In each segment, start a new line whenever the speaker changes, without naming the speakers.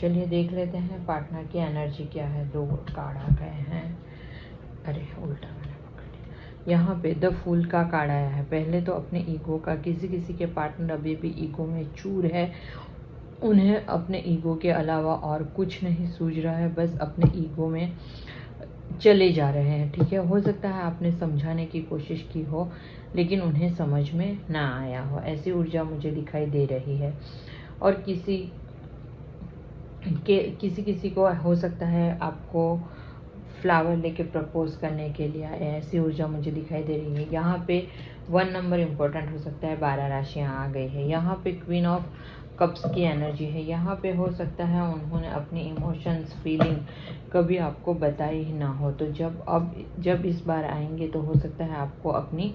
चलिए देख लेते हैं पार्टनर की एनर्जी क्या है। 2 कार्ड आ गए हैं, अरे उल्टा मैंने पकड़ लिया। यहाँ पे द फूल का कार्ड आया है। पहले तो अपने ईगो का, किसी के पार्टनर अभी भी ईगो में चूर है, उन्हें अपने ईगो के अलावा और कुछ नहीं सूझ रहा है, बस अपने ईगो में चले जा रहे हैं। ठीक है, हो सकता है आपने समझाने की कोशिश की हो लेकिन उन्हें समझ में ना आया हो, ऐसी ऊर्जा मुझे दिखाई दे रही है। और किसी को हो सकता है आपको फ्लावर लेके प्रपोज करने के लिए आए, ऐसी ऊर्जा मुझे दिखाई दे रही है। यहाँ पे 1 नंबर इम्पोर्टेंट हो सकता है, 12 राशियाँ आ गई है। यहाँ पे क्वीन ऑफ कप्स की एनर्जी है। यहाँ पे हो सकता है उन्होंने अपनी इमोशंस फीलिंग कभी आपको बताई ही ना हो, तो जब इस बार आएंगे तो हो सकता है आपको अपनी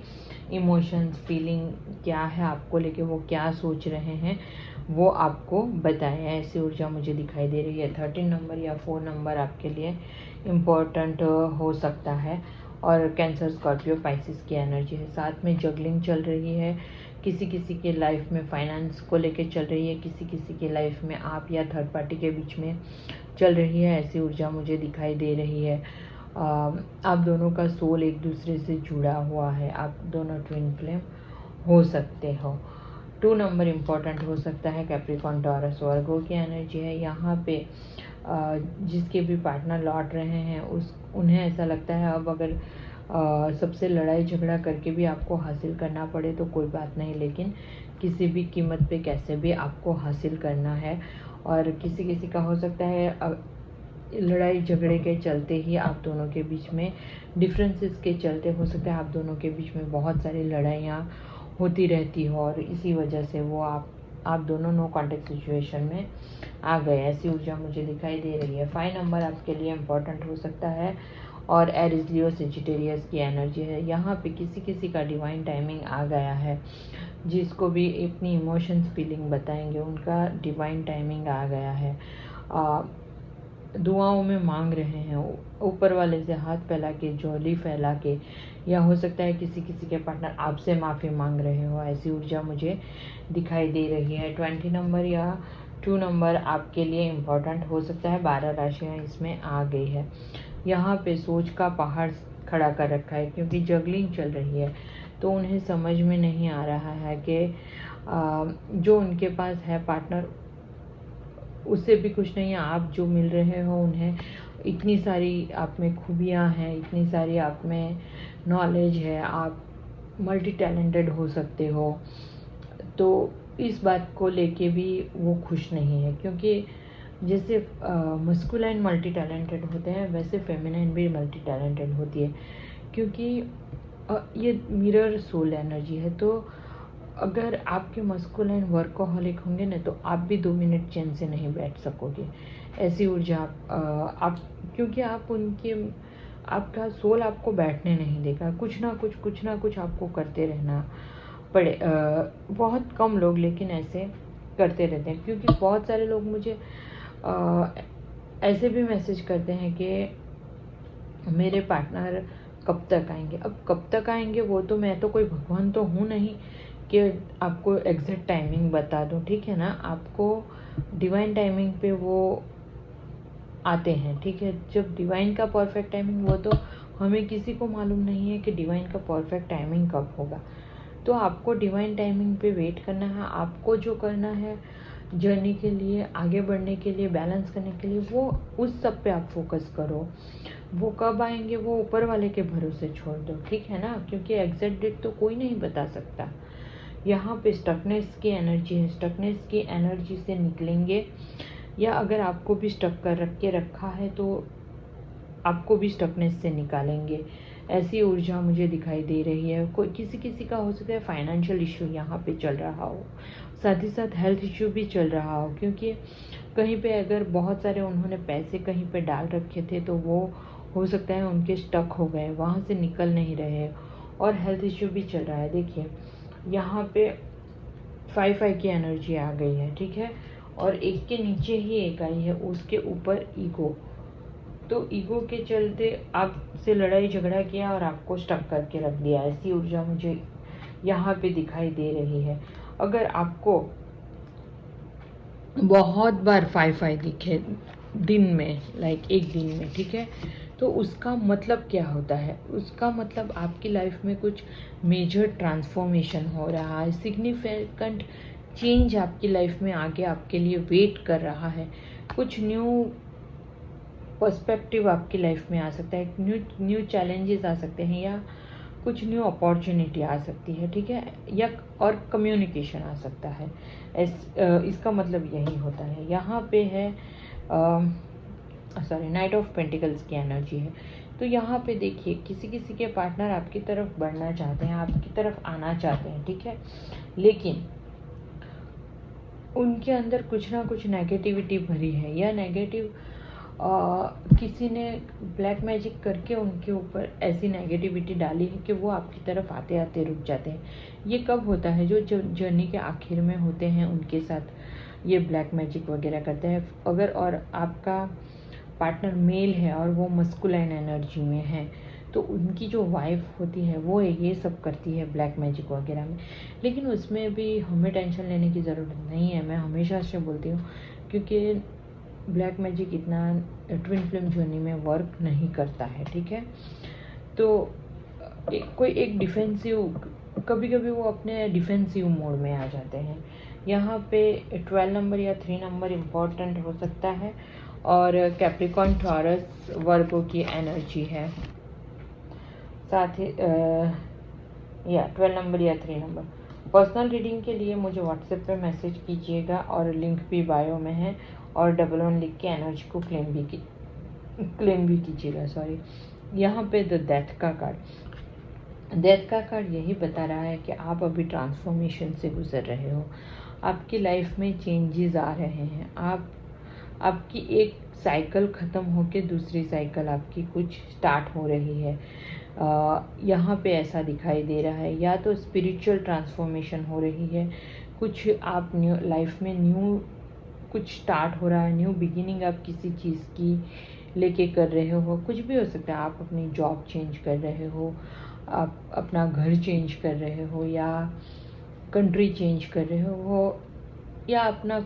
इमोशंस फीलिंग क्या है, आपको लेके वो क्या सोच रहे हैं वो आपको बताएं, ऐसी ऊर्जा मुझे दिखाई दे रही है। 13 नंबर या 4 नंबर आपके लिए इम्पोर्टेंट हो सकता है। और कैंसर, स्कॉर्पियो, पाइसिस की एनर्जी है। साथ में जगलिंग चल रही है, किसी के लाइफ में फाइनेंस को लेके चल रही है, किसी के लाइफ में आप या थर्ड पार्टी के बीच में चल रही है, ऐसी ऊर्जा मुझे दिखाई दे रही है। आप दोनों का सोल एक दूसरे से जुड़ा हुआ है, आप दोनों ट्विन फ्लेम हो सकते हो। 2 नंबर इम्पॉर्टेंट हो सकता है, कैप्रिकॉर्न, टॉरस, वर्गो की एनर्जी है। यहाँ पे जिसके भी पार्टनर लौट रहे हैं उन्हें ऐसा लगता है अब अगर सबसे लड़ाई झगड़ा करके भी आपको हासिल करना पड़े तो कोई बात नहीं, लेकिन किसी भी कीमत पे कैसे भी आपको हासिल करना है। और किसी का हो सकता है लड़ाई झगड़े के चलते ही आप दोनों के बीच में, डिफरेंसेस के चलते हो सकता है आप दोनों के बीच में बहुत सारी लड़ाइयाँ होती रहती हो और इसी वजह से वो आप दोनों नो कॉन्टेक्ट सिचुएशन में आ गए, ऐसी ऊर्जा मुझे दिखाई दे रही है। 5 नंबर आपके लिए इम्पोर्टेंट हो सकता है और एरिस, लियो, सेजिटेरियस की एनर्जी है। यहाँ पे किसी का डिवाइन टाइमिंग आ गया है, जिसको भी अपनी इमोशंस फीलिंग बताएंगे उनका डिवाइन टाइमिंग आ गया है। दुआओं में मांग रहे हैं, ऊपर वाले से हाथ फैला के, झोली फैला के, या हो सकता है किसी के पार्टनर आपसे माफ़ी मांग रहे हो, ऐसी ऊर्जा मुझे दिखाई दे रही है। 20 नंबर या 2 नंबर आपके लिए इम्पोर्टेंट हो सकता है, 12 राशियाँ इसमें आ गई है। यहाँ पे सोच का पहाड़ खड़ा कर रखा है क्योंकि जगलिंग चल रही है, तो उन्हें समझ में नहीं आ रहा है कि जो उनके पास है पार्टनर उससे भी कुछ नहीं है, आप जो मिल रहे हो उन्हें इतनी सारी आप में खूबियाँ हैं, इतनी सारी आप में नॉलेज है, आप मल्टी टैलेंटेड हो सकते हो, तो इस बात को लेके भी वो खुश नहीं है। क्योंकि जैसे मस्कुलाइन मल्टी टैलेंटेड होते हैं वैसे फेमिनाइन भी मल्टी टैलेंटेड होती है, क्योंकि ये मिरर सोल एनर्जी है। तो अगर आपके मस्कुलाइन वर्कोहॉलिक होंगे ना तो आप भी 2 मिनट चैन से नहीं बैठ सकोगे, ऐसी ऊर्जा आप क्योंकि आप उनके, आपका सोल आपको बैठने नहीं देगा, कुछ ना कुछ आपको करते रहना पड़े। बहुत कम लोग लेकिन ऐसे करते रहते हैं, क्योंकि बहुत सारे लोग मुझे ऐसे भी मैसेज करते हैं कि मेरे पार्टनर कब तक आएंगे। अब कब तक आएंगे वो तो, मैं तो कोई भगवान तो हूँ नहीं कि आपको एग्जैक्ट टाइमिंग बता दूँ, ठीक है ना। आपको डिवाइन टाइमिंग पे वो आते हैं, ठीक है। जब डिवाइन का परफेक्ट टाइमिंग, वो तो हमें किसी को मालूम नहीं है कि डिवाइन का परफेक्ट टाइमिंग कब होगा। तो आपको डिवाइन टाइमिंग पे वेट करना है। आपको जो करना है जर्नी के लिए, आगे बढ़ने के लिए, बैलेंस करने के लिए, वो उस सब पे आप फोकस करो। वो कब आएंगे वो ऊपर वाले के भरोसे छोड़ दो, ठीक है ना, क्योंकि एग्जैक्ट डेट तो कोई नहीं बता सकता। यहाँ पे स्टकनेस की एनर्जी है, स्टकनेस की एनर्जी से निकलेंगे, या अगर आपको भी स्टक कर रखा है तो आपको भी स्टकनेस से निकालेंगे, ऐसी ऊर्जा मुझे दिखाई दे रही है। कोई किसी का हो सकता है फाइनेंशियल इशू यहाँ पे चल रहा हो, साथ ही साथ हेल्थ इशू भी चल रहा हो, क्योंकि कहीं पे अगर बहुत सारे उन्होंने पैसे कहीं पे डाल रखे थे तो वो हो सकता है उनके स्टक हो गए, वहाँ से निकल नहीं रहे, और हेल्थ इशू भी चल रहा है। देखिए यहाँ पे 5 की एनर्जी आ गई है, ठीक है, और एक के नीचे ही एक आई है, उसके ऊपर ईगो। तो ईगो के चलते आपसे लड़ाई झगड़ा किया और आपको स्टक करके रख दिया, ऐसी ऊर्जा मुझे यहाँ पे दिखाई दे रही है। अगर आपको बहुत बार 5-5 दिखे दिन में, लाइक एक दिन में, ठीक है। तो उसका मतलब क्या होता है? उसका मतलब आपकी लाइफ में कुछ मेजर ट्रांसफॉर्मेशन हो रहा है, सिग्निफिकेंट चेंज आपकी लाइफ में आगे आपके लिए वेट कर रहा है। कुछ न्यू पर्सपेक्टिव आपकी लाइफ में आ सकता है, न्यू चैलेंजेस आ सकते हैं, या कुछ न्यू अपॉर्चुनिटी आ सकती है, ठीक है, या और कम्युनिकेशन आ सकता है। इसका मतलब यही होता है। यहाँ पे है नाइट ऑफ पेंटिकल्स की एनर्जी है। तो यहाँ पे देखिए, किसी किसी के पार्टनर आपकी तरफ बढ़ना चाहते हैं, आपकी तरफ आना चाहते हैं, ठीक है, लेकिन उनके अंदर कुछ ना कुछ नेगेटिविटी भरी है, या नेगेटिव किसी ने ब्लैक मैजिक करके उनके ऊपर ऐसी नेगेटिविटी डाली है कि वो आपकी तरफ आते आते रुक जाते हैं। ये कब होता है? जो जर्नी के आखिर में होते हैं उनके साथ ये ब्लैक मैजिक वगैरह करते हैं। अगर और आपका पार्टनर मेल है और वो मस्कुलाइन एनर्जी में है, तो उनकी जो वाइफ होती है वो ये सब करती है ब्लैक मैजिक वगैरह में। लेकिन उसमें भी हमें टेंशन लेने की ज़रूरत नहीं है, मैं हमेशा से बोलती हूँ, क्योंकि ब्लैक मैजिक इतना ट्विन फ्लेम जर्नी में वर्क नहीं करता है, ठीक है। तो कोई एक डिफेंसिव, कभी कभी वो अपने डिफेंसिव मोड में आ जाते हैं। यहाँ पे 12 नंबर या 3 नंबर इम्पॉर्टेंट हो सकता है, और कैप्रिकॉर्न, टॉरस, वर्गो की एनर्जी है। साथ ही 12 नंबर या 3 नंबर। पर्सनल रीडिंग के लिए मुझे व्हाट्सएप पे मैसेज कीजिएगा, और लिंक भी बायो में है, और 11 लिख के एनर्जी को क्लेम भी कीजिएगा। यहाँ पे द डेथ का कार्ड यही बता रहा है कि आप अभी ट्रांसफॉर्मेशन से गुजर रहे हो, आपकी लाइफ में चेंजेस आ रहे हैं, आपकी एक साइकिल ख़त्म होकर दूसरी साइकिल आपकी कुछ स्टार्ट हो रही है। यहाँ पे ऐसा दिखाई दे रहा है, या तो स्पिरिचुअल ट्रांसफॉर्मेशन हो रही है, कुछ आप न्यू लाइफ में न्यू कुछ स्टार्ट हो रहा है, न्यू बिगिनिंग आप किसी चीज़ की लेके कर रहे हो, कुछ भी हो सकता है। आप अपनी जॉब चेंज कर रहे हो, आप अपना घर चेंज कर रहे हो, या कंट्री चेंज कर रहे हो, या अपना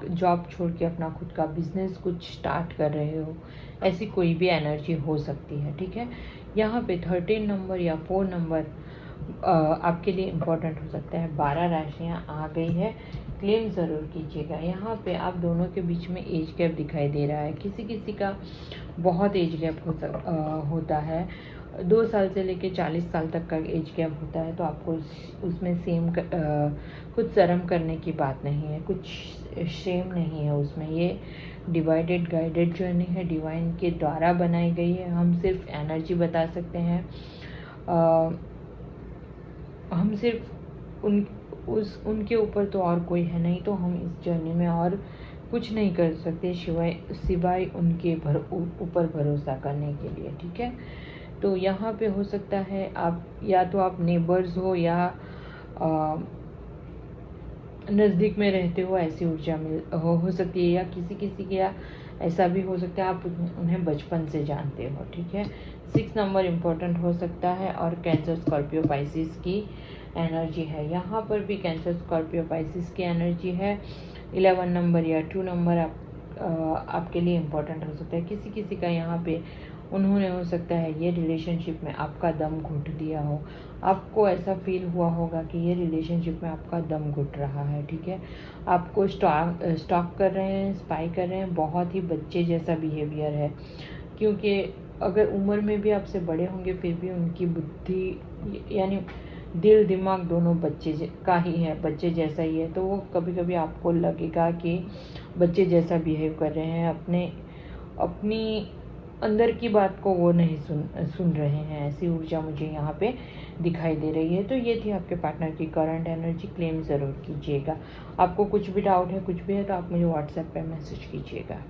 जॉब छोड़ के अपना खुद का बिजनेस कुछ स्टार्ट कर रहे हो। ऐसी कोई भी एनर्जी हो सकती है, ठीक है। यहाँ पे 13 नंबर या 4 नंबर आपके लिए इम्पोर्टेंट हो सकता है। 12 राशियाँ आ गई है, क्लेम ज़रूर कीजिएगा। यहाँ पे आप दोनों के बीच में एज गैप दिखाई दे रहा है। किसी किसी का बहुत एज गैप होता है, 2 साल से लेके 40 साल तक का एज गैप होता है। तो आपको उसमें कुछ शर्म करने की बात नहीं है, कुछ शेम नहीं है उसमें। ये डिवाइडेड गाइडेड जर्नी है, डिवाइन के द्वारा बनाई गई है। हम सिर्फ एनर्जी बता सकते हैं, हम सिर्फ उनके ऊपर तो और कोई है नहीं, तो हम इस जर्नी में और कुछ नहीं कर सकते सिवाय उनके ऊपर भरोसा करने के लिए, ठीक है। तो यहाँ पे हो सकता है आप या तो आप नेबर्स हो, या नज़दीक में रहते हो, ऐसी ऊर्जा हो सकती है। या किसी के या ऐसा भी हो सकता है आप उन्हें बचपन से जानते हो, ठीक है। 6 नंबर इम्पोर्टेंट हो सकता है, और कैंसर, स्कॉर्पियो, पाइसिस की एनर्जी है। यहाँ पर भी कैंसर, स्कॉर्पियो, पाइसिस की एनर्जी है। 11 नंबर या 2 नंबर आपके लिए इम्पोर्टेंट हो सकता है। किसी का यहाँ पे उन्होंने हो सकता है ये रिलेशनशिप में आपका दम घुट दिया हो, आपको ऐसा फील हुआ होगा कि ये रिलेशनशिप में आपका दम घुट रहा है, ठीक है। आपको स्टॉक कर रहे हैं, स्पाई कर रहे हैं, बहुत ही बच्चे जैसा बिहेवियर है। क्योंकि अगर उम्र में भी आपसे बड़े होंगे, फिर भी उनकी बुद्धि यानी दिल दिमाग दोनों बच्चे का ही है, बच्चे जैसा ही है। तो वो कभी कभी आपको लगेगा कि बच्चे जैसा बिहेव कर रहे हैं, अपनी अंदर की बात को वो नहीं सुन रहे हैं। ऐसी ऊर्जा मुझे यहाँ पे दिखाई दे रही है। तो ये थी आपके पार्टनर की करंट एनर्जी, क्लेम ज़रूर कीजिएगा। आपको कुछ भी डाउट है, कुछ भी है, तो आप मुझे व्हाट्सएप पे मैसेज कीजिएगा।